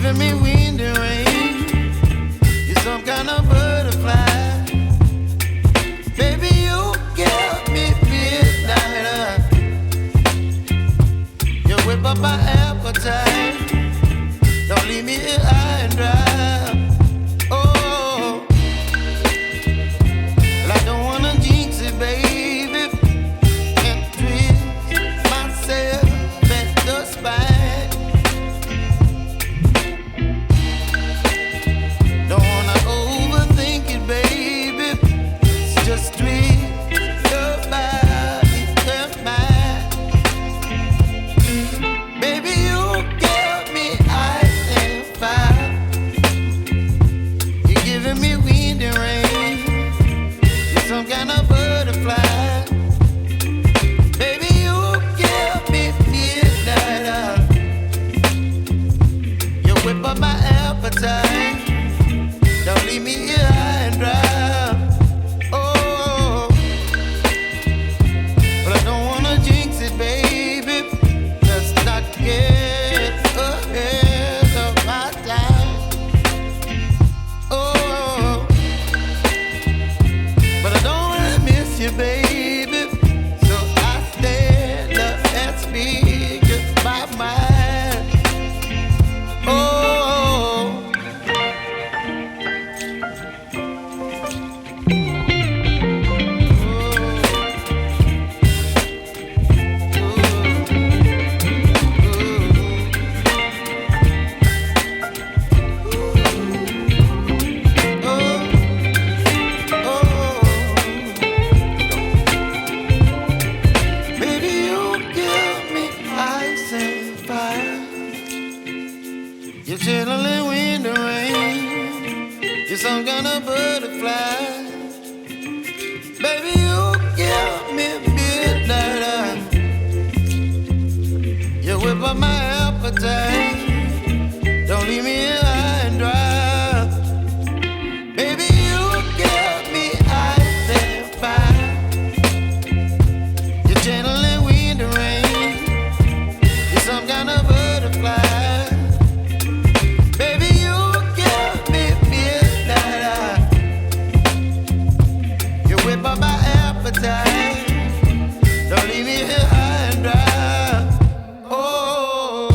giving me wind and rain. You're some kind of butterfly. Baby, you give me midnight. You whip up my appetite. Don't leave me here high and dry. Oh, well, I don't wanna jinx it, baby. Can't twist myself at the spine. Don't wanna overthink it, baby. It's just twist your body and mine. Baby, you give me ice and fire. You're giving me wind and rain. You're some kind of butterfly. Baby, you give me midnight. You whip up my appetite. Don't leave me here high and dry. Oh, but I don't wanna jinx it, baby. Let's not get ahead of my time. Oh, but I don't wanna miss you, baby. So I stand up and speak my mind. Oh. Baby, you give me ice and fire. You're chilling wind and rain. You're some kind of butterfly. Baby, you give me midnight. You whip up my appetite. Don't leave me here high and dry. Baby, you give me ice and fire. You're channeling wind and rain. You're some kind of butterfly. Baby, you give me midnight. You whip up my appetite. Don't leave me here high and dry. Oh.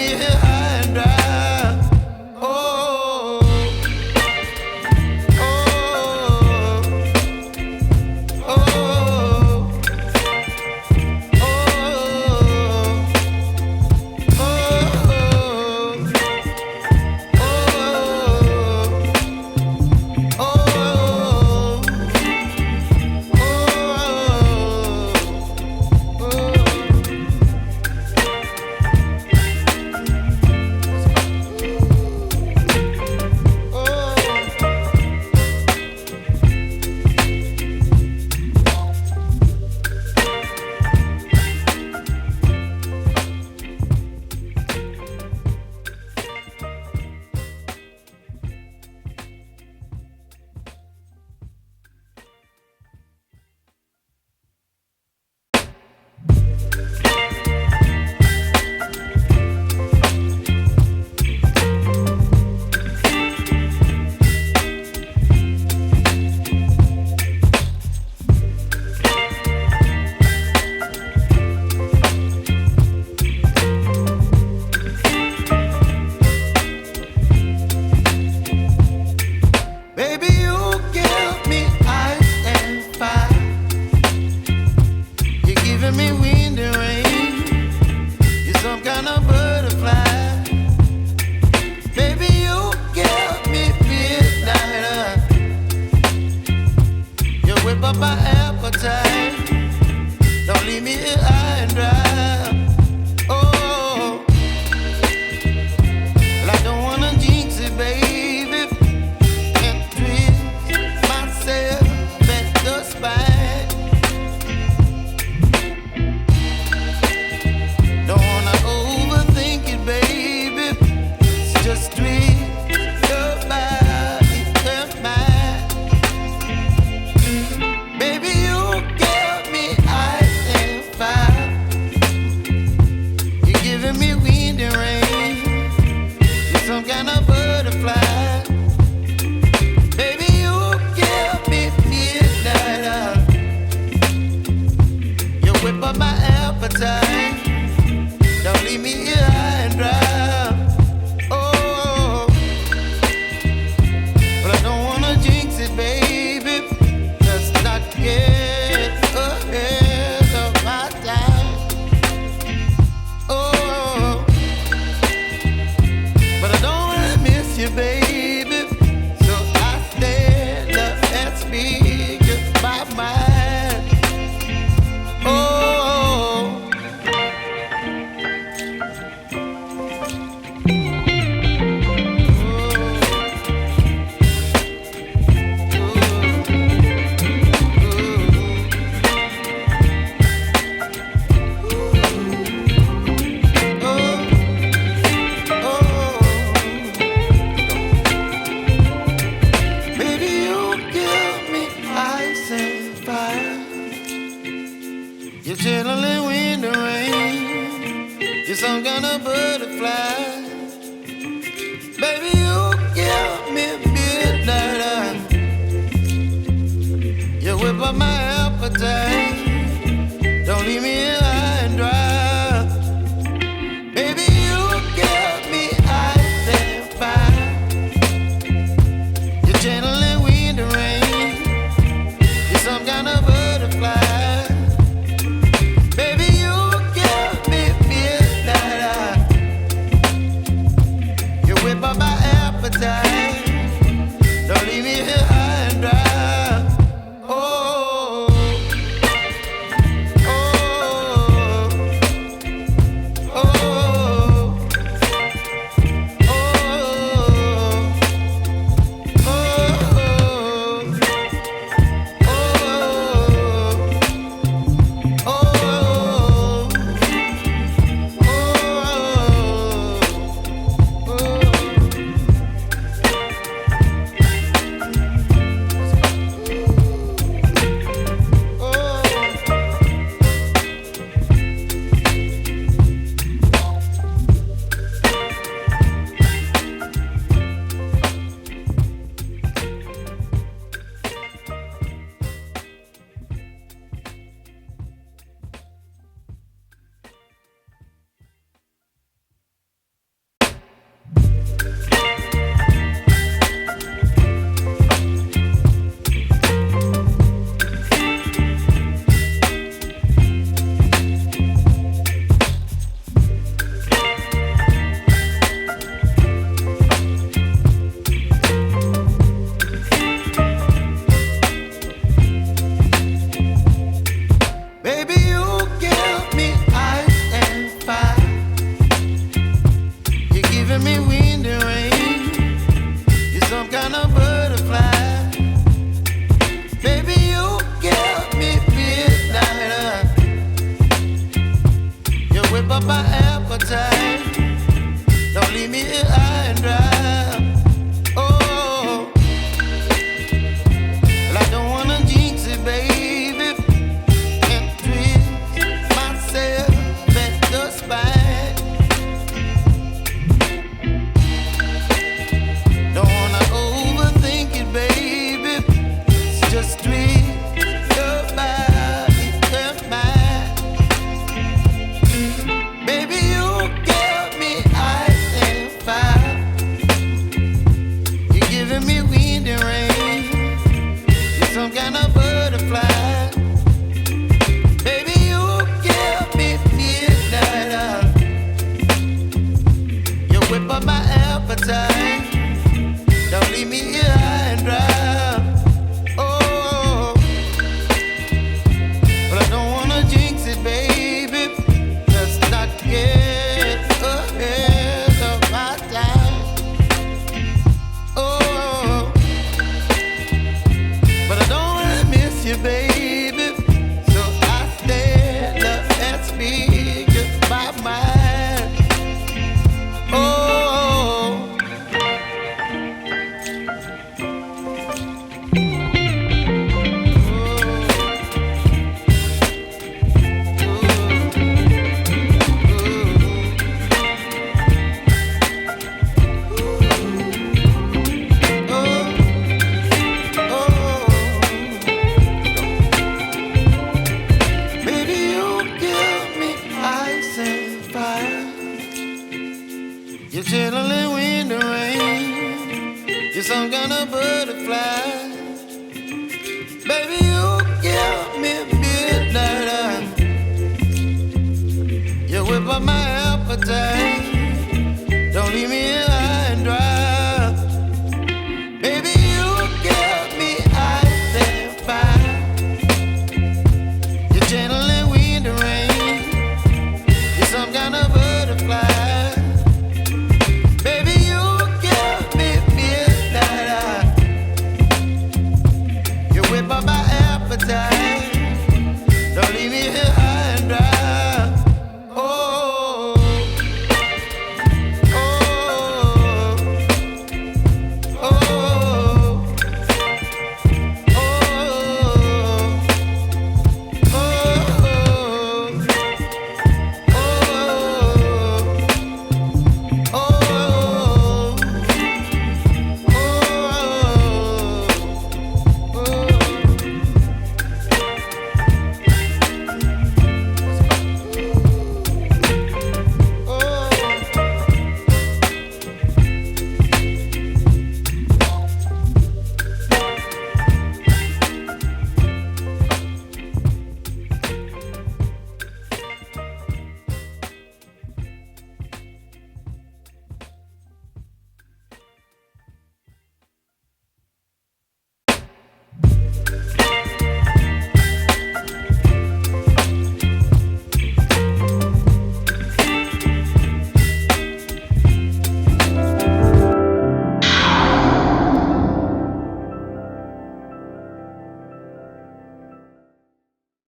me here high and dry. Oh, oh, oh, oh, baby, you give me ice and fire. You're giving me wind and rain. You're some kind of butterfly. Baby, you give me midnight. You whip up my appetite. Don't leave me here high and dry. Oh, well, I don't wanna jinx it, baby, and twist myself at the spine. Don't wanna overthink it, baby. It's just twist your body and mine. Baby, you give me ice and fire. You're giving me wind and rain. You're some kind of butterfly. Baby, you give me midnight. You whip up my appetite. Don't leave me here high and dry. Oh, but I don't wanna jinx it, baby. Let's not get ahead of my time. Oh, but I don't wanna miss you, baby. So I stand up and speak my mind. Oh, baby, you give me ice and fire. You're chilling wind and rain. You're some kind of butterfly. Baby, you give me midnight. You whip up my appetite. Don't leave me here high and dry. Baby, you give me ice and fire. You're channeling wind and rain. You're some kind of butterfly. Baby, you give me midnight. You whip up my appetite. Don't leave me here high and dry. Oh, oh, giving me wind and rain. You're some kind of butterfly. Baby, you give me midnight. You whip up my appetite. Don't leave me here high and dry. Oh, well, I don't wanna jinx it, baby. Can't twist myself at the spine. Don't wanna overthink it, baby. It's just twist your body and mine. Baby, you give me ice and fire. You're giving me wind and rain. You're some kind of butterfly. Baby, you give me midnight. You whip up my appetite. Don't leave me here high and dry. Oh, but I don't wanna jinx it, baby. Let's not get ahead of my time. Oh, but I don't wanna miss you, baby. So I stand up and speak my mind. Oh. Baby, you give me ice and fire. You're chilling wind and rain. You're some kind of butterfly. Baby, you give me midnight. You whip up my appetite.